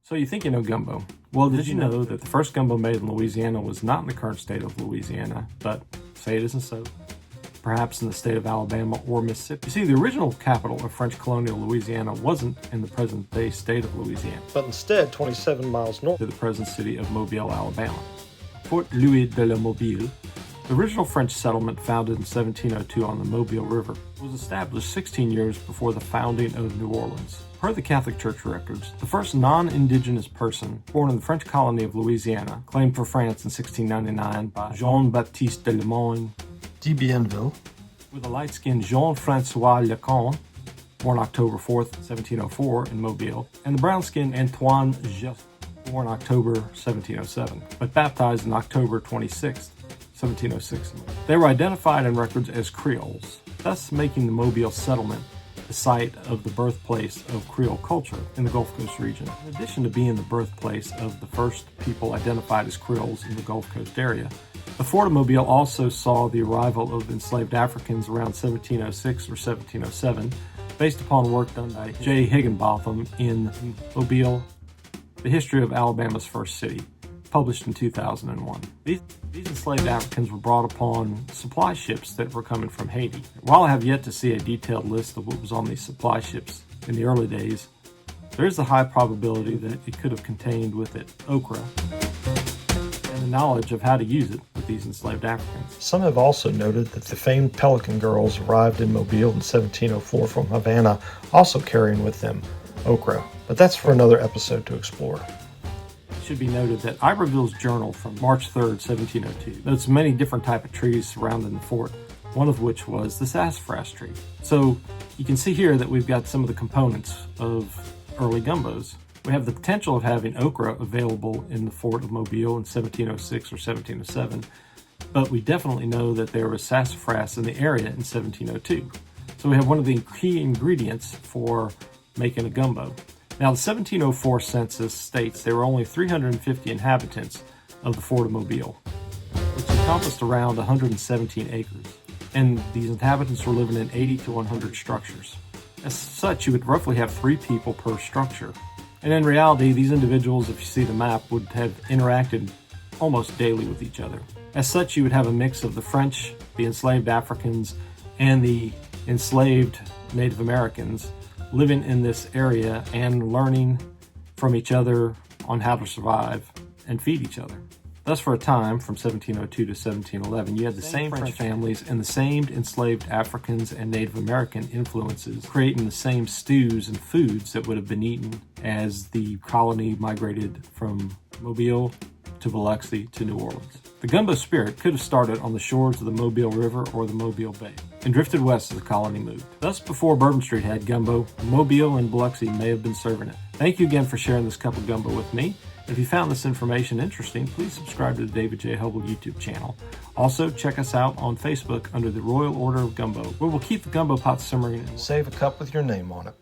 So you think you know gumbo. Well, did you know that the first gumbo made in Louisiana was not in the current state of Louisiana, but say it isn't so, perhaps in the state of Alabama or Mississippi? You see, the original capital of French colonial Louisiana wasn't in the present-day state of Louisiana, but instead 27 miles north of the present city of Mobile, Alabama. Fort Louis de la Mobile, the original French settlement founded in 1702 on the Mobile River, was established 16 years before the founding of New Orleans. Per the Catholic Church records, the first non-indigenous person born in the French colony of Louisiana, claimed for France in 1699 by Jean-Baptiste de Lemoyne de Bienville, with the light-skinned Jean-Francois Lecon, born October 4th, 1704 in Mobile, and the brown-skinned Antoine Just, born October 1707, but baptized in October 26th, 1706. They were identified in records as Creoles, thus making the Mobile settlement the site of the birthplace of Creole culture in the Gulf Coast region. In addition to being the birthplace of the first people identified as Creoles in the Gulf Coast area, the Fort of Mobile also saw the arrival of enslaved Africans around 1706 or 1707, based upon work done by J. Higginbotham in Mobile, The History of Alabama's First City, published in 2001. These enslaved Africans were brought upon supply ships that were coming from Haiti. While I have yet to see a detailed list of what was on these supply ships in the early days, there is a high probability that it could have contained with it okra and the knowledge of how to use it with these enslaved Africans. Some have also noted that the famed Pelican Girls arrived in Mobile in 1704 from Havana, also carrying with them okra. But that's for another episode to explore. It should be noted that Iberville's journal from March 3rd, 1702 notes many different types of trees surrounding the fort, one of which was the sassafras tree. So you can see here that we've got some of the components of early gumbos. We have the potential of having okra available in the fort of Mobile in 1706 or 1707, but we definitely know that there was sassafras in the area in 1702. So we have one of the key ingredients for making a gumbo. Now, the 1704 census states there were only 350 inhabitants of the Fort of Mobile, which encompassed around 117 acres, and these inhabitants were living in 80 to 100 structures. As such, you would roughly have 3 people per structure, and in reality, these individuals, if you see the map, would have interacted almost daily with each other. As such, you would have a mix of the French, the enslaved Africans, and the enslaved Native Americans living in this area and learning from each other on how to survive and feed each other. Thus, for a time, from 1702 to 1711, you had the same French families and the same enslaved Africans and Native American influences creating the same stews and foods that would have been eaten as the colony migrated from Mobile to Biloxi to New Orleans. The gumbo spirit could have started on the shores of the Mobile River or the Mobile Bay and drifted west as the colony moved. Thus, before Bourbon Street had gumbo, Mobile and Biloxi may have been serving it. Thank you again for sharing this cup of gumbo with me. If you found this information interesting, please subscribe to the David J. Hubbell YouTube channel. Also, check us out on Facebook under the Royal Order of Gumbo, where we'll keep the gumbo pot simmering and save a cup with your name on it.